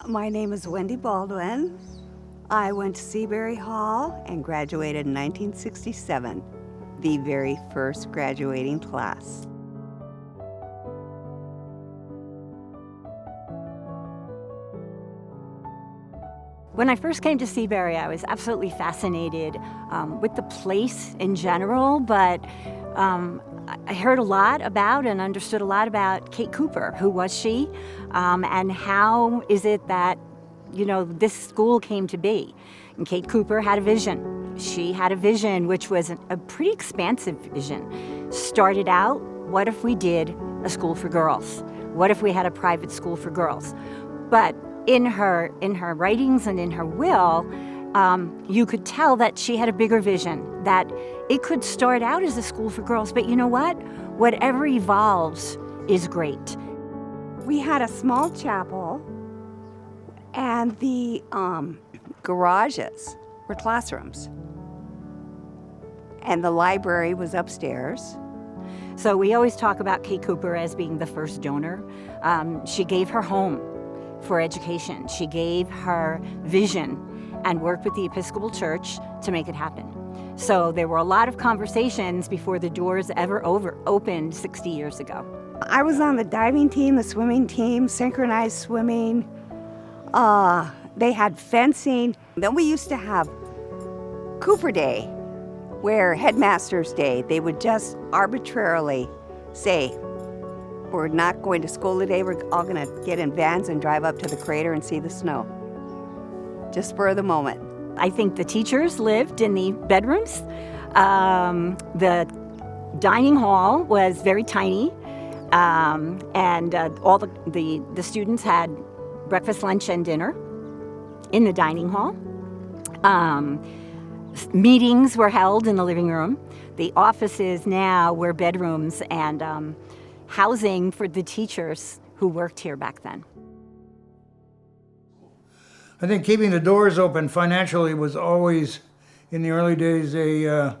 My name is Wendy Baldwin. I went to Seabury Hall and graduated in 1967, the very first graduating class. When I first came to Seabury, I was absolutely fascinated with the place in general, but I heard a lot about and understood a lot about Kate Cooper. Who was she? And how is it that, this school came to be? And Kate Cooper had a vision. She had a vision which was a pretty expansive vision. Started out, what if we did a school for girls? What if we had a private school for girls? But in her writings and in her will, you could tell that she had a bigger vision, that it could start out as a school for girls, but you know what? Whatever evolves is great. We had a small chapel, and the garages were classrooms, and the library was upstairs. So we always talk about Kate Cooper as being the first donor. She gave her home for education. She gave her vision and worked with the Episcopal Church to make it happen. So there were a lot of conversations before the doors ever opened 60 years ago. I was on the diving team, the swimming team, synchronized swimming. They had fencing. Then we used to have Cooper Day, where Headmaster's Day, they would just arbitrarily say, we're not going to school today, we're all gonna get in vans and drive up to the crater and see the snow. Just spur of the moment. I think the teachers lived in the bedrooms. The dining hall was very tiny, and all the students had breakfast, lunch, and dinner in the dining hall. Meetings were held in the living room. The offices now were bedrooms and housing for the teachers who worked here back then. I think keeping the doors open financially was always, in the early days, a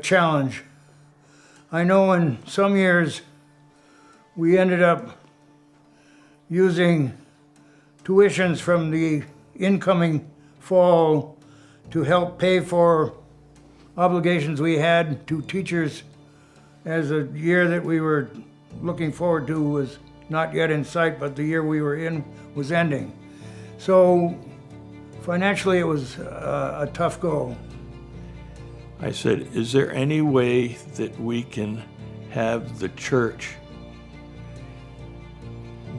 challenge. I know in some years we ended up using tuitions from the incoming fall to help pay for obligations we had to teachers, as a year that we were looking forward to was not yet in sight, but the year we were in was ending. So financially it was a tough go. I said, is there any way that we can have the church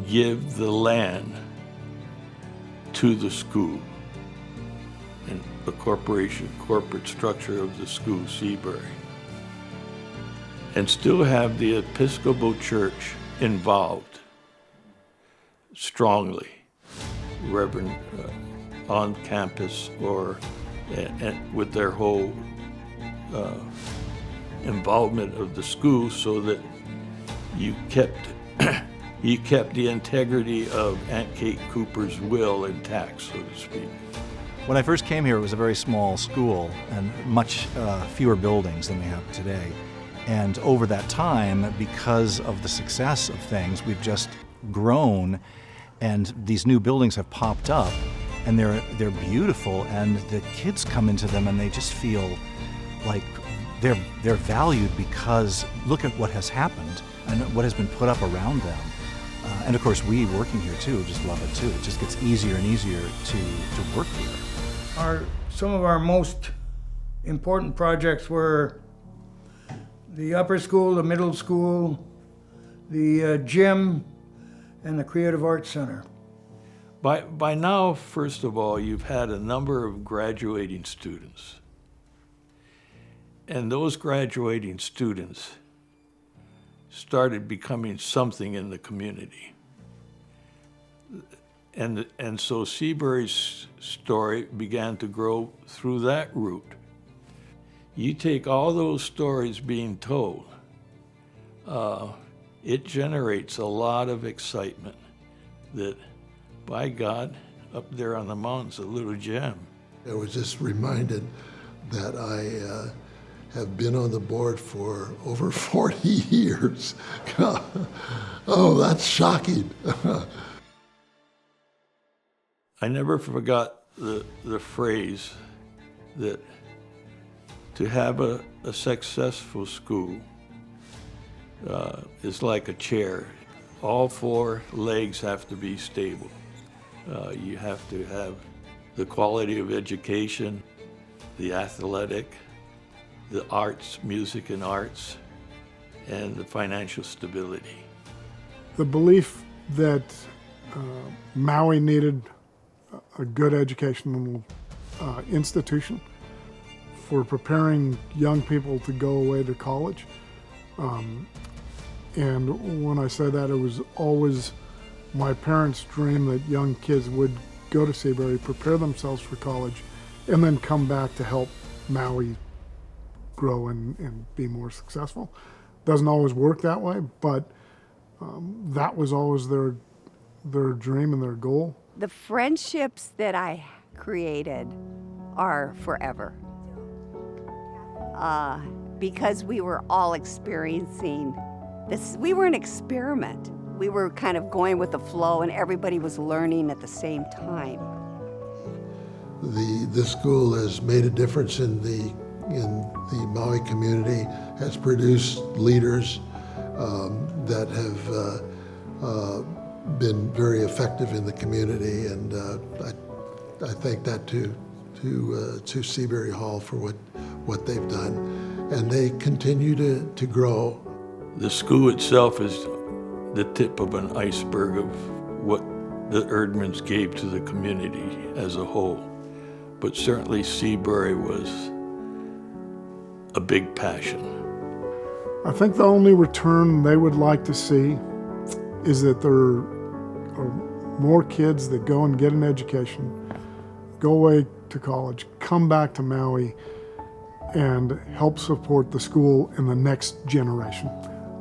give the land to the school and the corporate structure of the school, Seabury, and still have the Episcopal Church involved strongly, Reverend, on campus or and with their whole involvement of the school, so that you kept the integrity of Aunt Kate Cooper's will intact, so to speak. When I first came here, it was a very small school and much fewer buildings than we have today. And over that time, because of the success of things, we've just grown, and these new buildings have popped up, and they're beautiful, and the kids come into them and they just feel like they're valued, because look at what has happened and what has been put up around them. And of course, we working here too just love it too. It just gets easier and easier to work here. Some of our most important projects were the upper school, the middle school, the gym, and the Creative Arts Center. By now, first of all, you've had a number of graduating students. And those graduating students started becoming something in the community. And so Seabury's story began to grow through that route. You take all those stories being told, it generates a lot of excitement that, by God, up there on the mountain's a little gem. I was just reminded that I have been on the board for over 40 years. Oh, that's shocking. I never forgot the phrase that to have a successful school is like a chair. All four legs have to be stable. You have to have the quality of education, the athletic, the arts, music and arts, and the financial stability. The belief that Maui needed a good educational institution for preparing young people to go away to college. And when I say that, it was always my parents' dream that young kids would go to Seabury, prepare themselves for college, and then come back to help Maui grow and be more successful. Doesn't always work that way, but that was always their dream and their goal. The friendships that I created are forever. Because we were all experiencing this. We were an experiment. We were kind of going with the flow, and everybody was learning at the same time. This school has made a difference in the Maui community, has produced leaders that have been very effective in the community, and I thank that to Seabury Hall for what they've done, and they continue to grow. The school itself is the tip of an iceberg of what the Erdmans gave to the community as a whole. But certainly Seabury was a big passion. I think the only return they would like to see is that there are more kids that go and get an education, go away to college, come back to Maui, and help support the school in the next generation.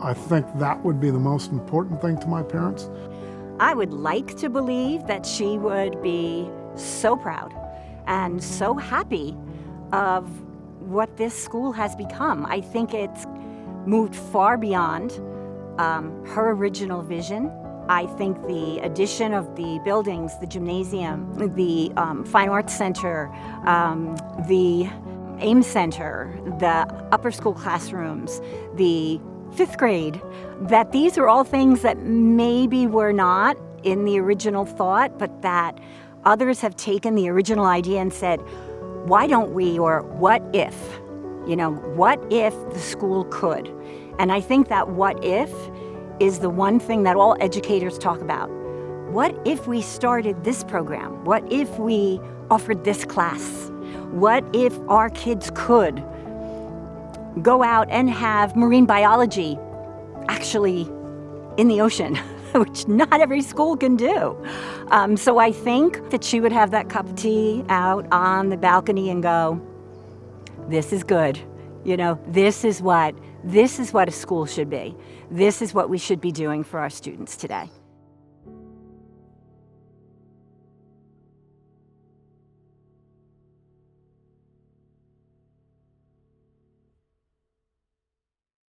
I think that would be the most important thing to my parents. I would like to believe that she would be so proud and so happy of what this school has become. I think it's moved far beyond her original vision. I think the addition of the buildings, the gymnasium, the Fine Arts Center, the AIM Center, the upper school classrooms, the 5th grade, that these are all things that maybe were not in the original thought, but that others have taken the original idea and said, why don't we, or what if? What if the school could? And I think that what if is the one thing that all educators talk about. What if we started this program? What if we offered this class? What if our kids could go out and have marine biology actually in the ocean, which not every school can do? So I think that she would have that cup of tea out on the balcony and go, this is good. This is what a school should be. This is what we should be doing for our students today.